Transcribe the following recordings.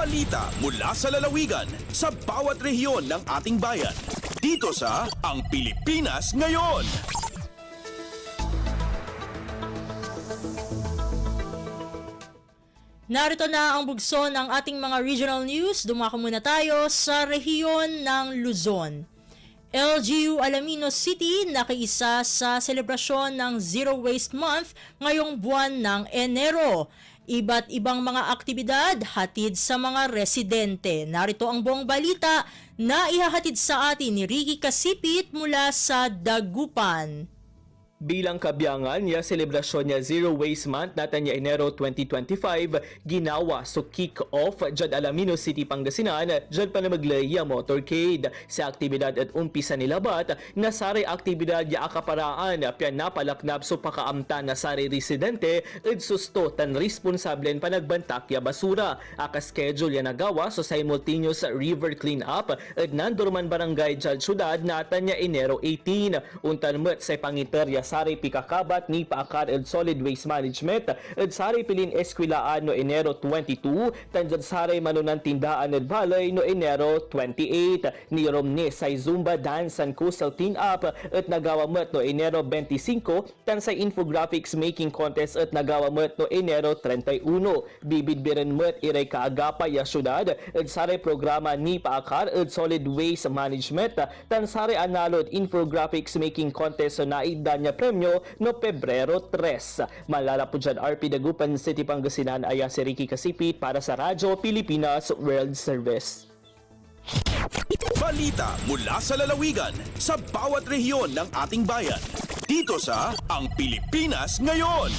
Balita mula sa lalawigan sa bawat rehiyon ng ating bayan. Dito sa Ang Pilipinas Ngayon. Narito na ang bugso ng ating mga regional news. Dumako muna tayo sa rehiyon ng Luzon. LGU Alaminos City nakiisa sa selebrasyon ng Zero Waste Month ngayong buwan ng Enero. Iba't ibang mga aktibidad hatid sa mga residente. Narito ang buong balita na ihahatid sa atin ni Ricky Kasipit mula sa Dagupan. Bilang kabiyangan niya, selebrasyon niya Zero Waste Month natin niya Enero 2025, ginawa so kick-off dyan Alaminos City, Pangasinan, dyan pa na maglaya motorcade. Sa aktibidad at umpisa nilabat, nasari aktibidad ya akaparaan, piyan napalaknab so pakaamta na sari residente, at susto tan responsablen panagbantak ya basura. Aka-schedule ya nagawa so simultaneous river clean-up, at nandurman barangay dyan syudad natin niya Enero 18. Untan met sa pangiterya sari pikakabat ni paakar and solid waste management at sari pilin eskwilaan no Enero 22 tanjad sari manunan tindaan at balay no Enero 28 ni Romne sa Zumba Dance and Coastal Clean Up at nagawa met no Enero 25 tan sa infographics making contest at nagawa met no Enero 31 bibidbiren met iray kaagapa ya syudad at sari programa ni paakar at solid waste management tan sari analod infographics making contest so naida niya premyo no Pebrero 3. Malala po dyan RP Dagupan City, Pangasinan, aya si Ricky Kasipit para sa Radyo Pilipinas World Service. Balita mula sa lalawigan sa bawat rehiyon ng ating bayan. Dito sa Ang Pilipinas Ngayon.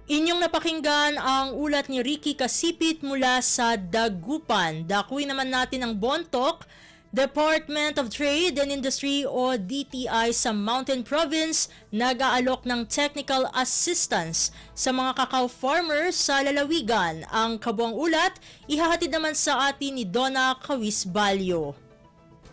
Inyong napakinggan ang ulat ni Ricky Kasipit mula sa Dagupan. Dakuin naman natin ang Bontoc. Department of Trade and Industry o DTI sa Mountain Province nag-aalok ng technical assistance sa mga cacao farmers sa lalawigan. Ang kabuang ulat, ihahatid naman sa atin ni Donna Cawisbalio.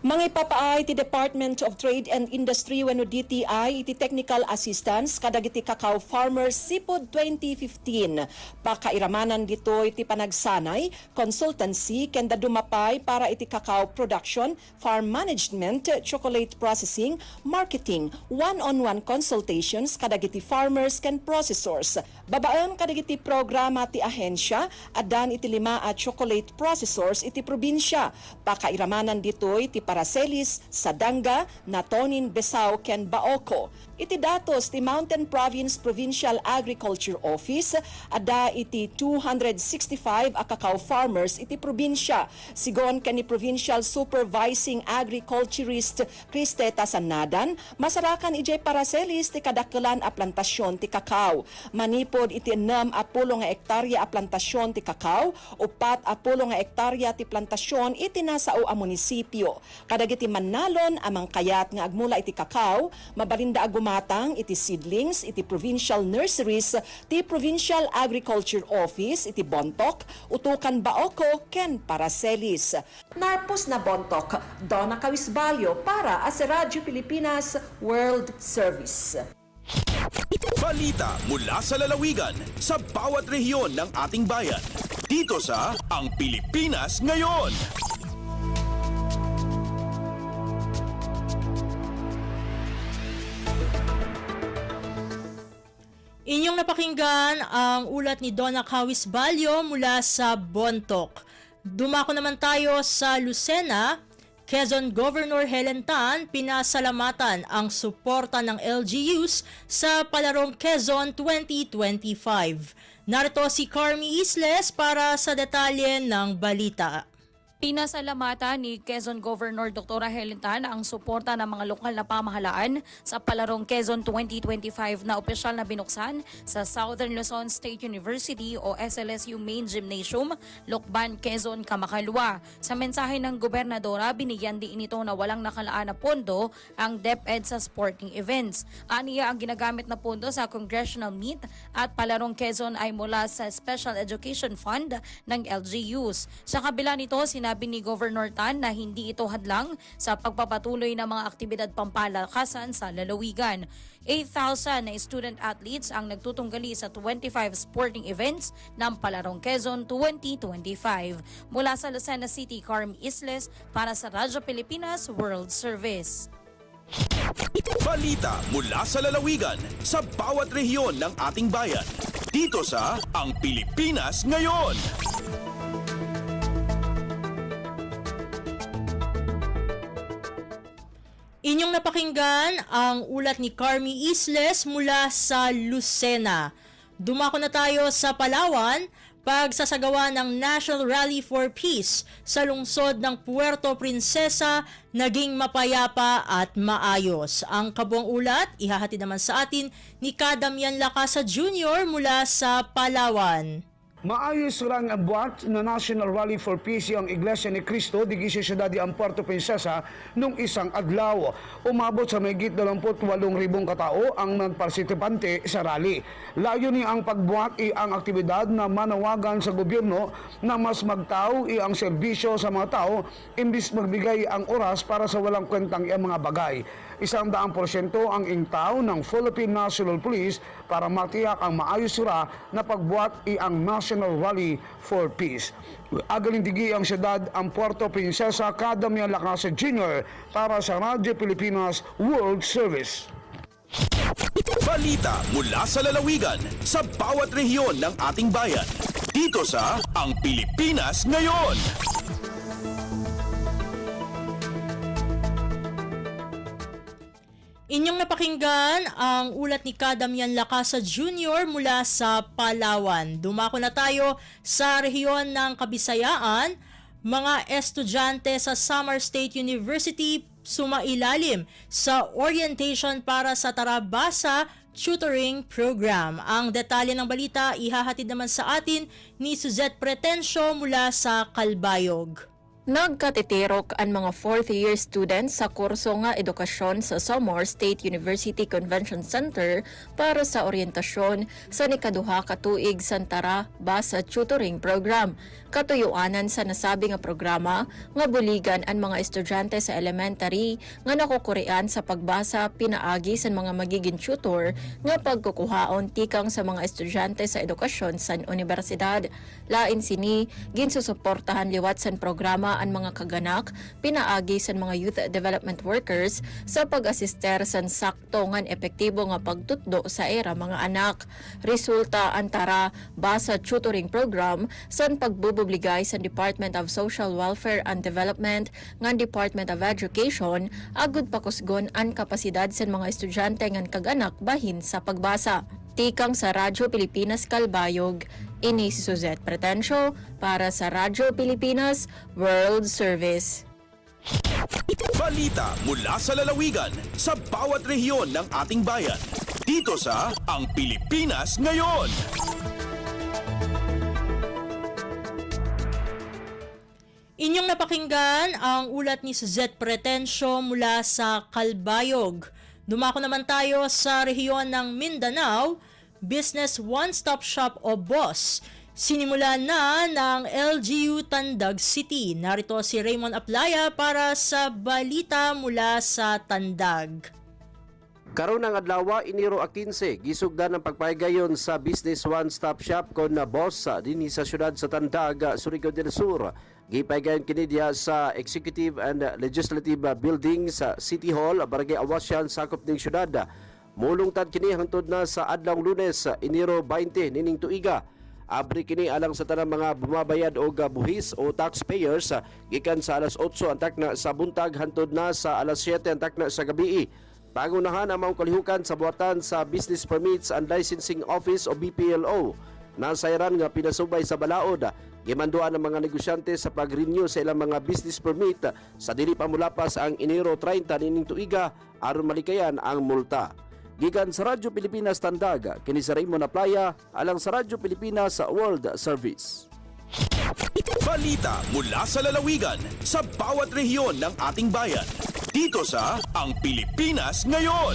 Mga ipapaay ti Department of Trade and Industry wenno DTI iti technical assistance kadagiti cacao farmers sipud 2015. Pakairamanan dito iti panagsanay, consultancy kenda dumapay para iti cacao production, farm management, chocolate processing, marketing, one-on-one consultations kadagiti farmers ken processors. Babaen kadagiti programa ti ahensya adan iti 5 at chocolate processors iti probinsya. Pakairamanan dito iti Paracelis, Sadanga, Natonin, Besao, ken Baoco. Iti datos ti Mountain Province Provincial Agriculture Office, ada iti 265 a cacao farmers iti probinsya. Sigon ken ni Provincial Supervising Agriculturist Cristeta Sanadan, masarakan ijay Paracelis ti kadakkelan a plantasyon ti cacao. Manipod iti 6 a pulo nga hektarya a plantasyon ti cacao, 4 a pulo nga hektarya ti plantasyon iti nasao a munisipyo. Kadagiti mannalon amang kayat nga agmula iti cacao, mabalinda agumatang iti seedlings iti provincial nurseries ti Provincial Agriculture Office iti Bontoc, utukan Baoco ken Paracelis. Narpos na Bontoc, Donna Cawisbalio para sa Radyo Pilipinas World Service. Balita mula sa lalawigan sa bawat rehiyon ng ating bayan. Dito sa Ang Pilipinas Ngayon. Inyong napakinggan ang ulat ni Donna Cawisbalio mula sa Bontoc. Dumako naman tayo sa Lucena. Quezon Governor Helen Tan pinasalamatan ang suporta ng LGUs sa Palarong Quezon 2025. Narito si Carmi Isles para sa detalye ng balita. Pinasalamatan ni Quezon Governor Dr. Helen Tan ang suporta ng mga lokal na pamahalaan sa Palarong Quezon 2025 na opisyal na binuksan sa Southern Luzon State University o SLSU Main Gymnasium, Lokban, Quezon, Kamakalwa. Sa mensahe ng gobernadora, binigyan din ito na walang nakalaan na pondo ang DepEd sa sporting events. Aniya ang ginagamit na pondo sa Congressional Meet at Palarong Quezon ay mula sa Special Education Fund ng LGUs. Sa kabila nito, sinabi sinabi ni Governor Tan na hindi ito hadlang sa pagpapatuloy ng mga aktibidad pampalakasan sa lalawigan. 8,000 na student athletes ang nagtutunggali sa 25 sporting events ng Palarong Quezon 2025. Mula sa Lucena City, Carm Isles para sa Radyo Pilipinas World Service. Balita mula sa lalawigan sa bawat rehiyon ng ating bayan. Dito sa Ang Pilipinas Ngayon. Inyong napakinggan ang ulat ni Carmi Isles mula sa Lucena. Dumako na tayo sa Palawan, pagsasagawa ng National Rally for Peace sa lungsod ng Puerto Princesa naging mapayapa at maayos. Ang kabuang ulat, ihahatid naman sa atin ni Kadamian Lacasa Jr. mula sa Palawan. Maayos lang ang buhat na National Rally for Peace ang Iglesia ni Cristo di Siyudad de Puerto Princesa nung isang adlaw. Umabot sa mahigit 28,000 katao ang nagparsitipante sa rally. Layo ni ang pagbuhat ang aktibidad na manawagan sa gobyerno na mas magtao ang serbisyo sa mga tao imbis magbigay ang oras para sa walang kwentang mga bagay. 100% ang ingtaw ng Philippine National Police para matiyak ang maayos sura na pagbuhat ang National Rally for Peace. Agalintigi ang siyudad ang Puerto Princesa, Kadamian Lacasa Jr. para sa Radyo Pilipinas World Service. Balita mula sa lalawigan sa bawat rehiyon ng ating bayan. Dito sa Ang Pilipinas Ngayon. Inyong napakinggan ang ulat ni Kadamian Lacasa Jr. mula sa Palawan. Dumako na tayo sa rehiyon ng Kabisayaan. Mga estudyante sa Samar State University sumailalim sa orientation para sa Tarabasa Tutoring Program. Ang detalye ng balita ihahatid naman sa atin ni Suzette Pretensio mula sa Calbayog. Nagkatitirok ang mga fourth-year students sa kurso nga edukasyon sa Samar State University Convention Center para sa orientasyon sa nikaduha ka tuig sa Tarabasa Tutoring Program. Katuyuanan sa nasabi nga programa nga buligan ang mga estudyante sa elementary nga nakukurian sa pagbasa pinaagi sa mga magiging tutor nga pagkukuhaon tikang sa mga estudyante sa edukasyon sa universidad. Lain sini ginsusuportahan liwat sa programa ang mga kaganak pinaagi sa mga youth development workers sa pag-asister sa sakto ngan epektibo nga pagtutdo sa era mga anak. Resulta ang Tarabasa Tutoring Program sa pagbububligay sa Department of Social Welfare and Development ngan Department of Education agud pakusgon ang kapasidad sa mga estudyante ngan kaganak bahin sa pagbasa. Tikang sa Radyo Pilipinas Calbayog, ini si Suzette Pretensio para sa Radyo Pilipinas World Service. Balita mula sa lalawigan sa bawat rehiyon ng ating bayan. Dito sa Ang Pilipinas Ngayon. Inyong napakinggan ang ulat ni Suzette Pretensio mula sa Calbayog. Dumako naman tayo sa rehiyon ng Mindanao, Business One-Stop Shop o BOSS. Sinimulan na ng LGU Tandag City. Narito si Raymond Aplaya para sa balita mula sa Tandag. Karon ang adlaw Enero 15 gisugdan ang pagpahigayon sa Business One-Stop Shop kon na BOSS dinhi sa syudad sa Tandag, Surigao del Sur. Gipahigayon kini diha sa Executive and Legislative Building sa City Hall, Barangay Awasyan, sakop ning syudad. Mulungtad kini hangtod na sa adlawng Lunes, Enero 20 nining tuiga. Abri kini alang sa tanang mga bumabayad og buhis o taxpayers gikan sa alas 8 antak na sa buntag hangtod na sa alas 7 antak na sa gabi. Pangunahan ang mga kalihukan sa buhatan sa Business Permits and Licensing Office o BPLO. Nasayran nga pinasubay sa balaod. Gimanduan ang mga negosyante sa pag-renew sa ilang mga business permit sa dili pa mulapas ang Enero 30 nining tuiga aron malikayan ang multa. Gikan sa Radyo Pilipinas Tandag, kini sa Raymond Aplaya alang sa Radyo Pilipinas World Service. Balita mula sa lalawigan sa bawat rehiyon ng ating bayan. Dito sa Ang Pilipinas Ngayon.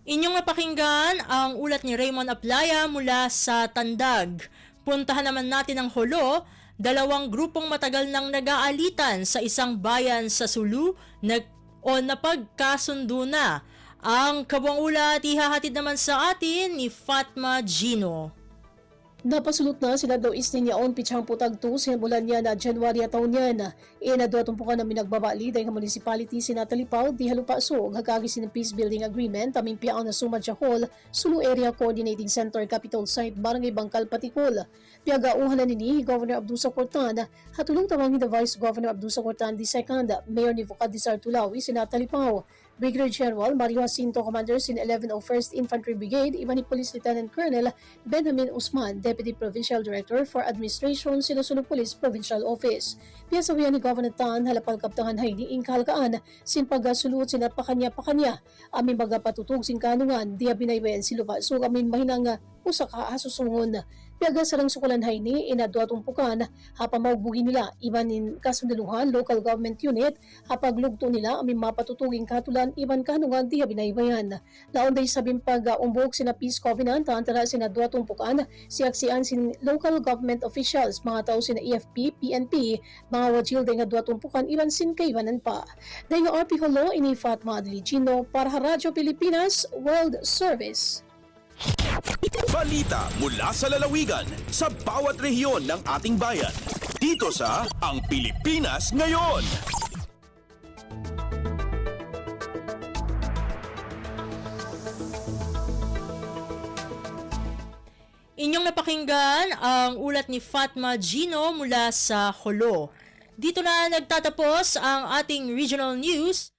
Inyong napakinggan ang ulat ni Raymond Aplaya mula sa Tandag. Puntahan naman natin ang Holo, dalawang grupong matagal nang nag-aalitan sa isang bayan sa Sulu napagkasundo na. Ang kabuang ulat ihahatid naman sa atin ni Fatma Gino. Napasulot na sila daw isnin yaon pitchang putagto simulan niya na January taon niyan. Inadotong po ka na minagbabali dahil municipality sinatalipaw di halupasog hagagis ng peace building agreement aming piyaw na Sumadya Hall, Sulu Area Coordinating Center, Capital Site, Barangay Bangkal, Patikol. Piyagauhan na nini Governor Abdusa Cortan, hatulong tawangin the Vice Governor Abdusa Cortan II, Mayor ni Vocadizar Tulawi sinatalipaw. Brigadier General Mario Jacinto, Commanders in 1101st Infantry Brigade, iba ni Police Lieutenant Colonel Benjamin Usman, Deputy Provincial Director for Administration, Sinusunod Police Provincial Office. Piyasawian ni Governor Tan, halapal kaptangan hay ni Ingkalkaan, sinpagasulot sinapakanya-pakanya, amin baga patutog sinkanungan, diya binaybayan siluba, so amin mahinang usaka hasusungon. Piyaga sarang sukulan hay ni inadwatong hapamawbugi nila iban in kasundaluhan local government unit hapaglugto nila amin mapatutuging katulan iban kanungan diha binaybayan. Naunday sabing pag-umbok sina Peace Covenant antara sinadwatong siaksian sin local government officials mga tao sina EFP, PNP, mga wajilde nga dwatong iban sin kaibanan pa. Dahil nga RP Holo ini Fatma Adligino para Radyo Pilipinas World Service. Balita mula sa lalawigan sa bawat rehiyon ng ating bayan. Dito sa Ang Pilipinas Ngayon. Inyong napakinggan ang ulat ni Fatma Gino mula sa Holo. Dito na nagtatapos ang ating regional news.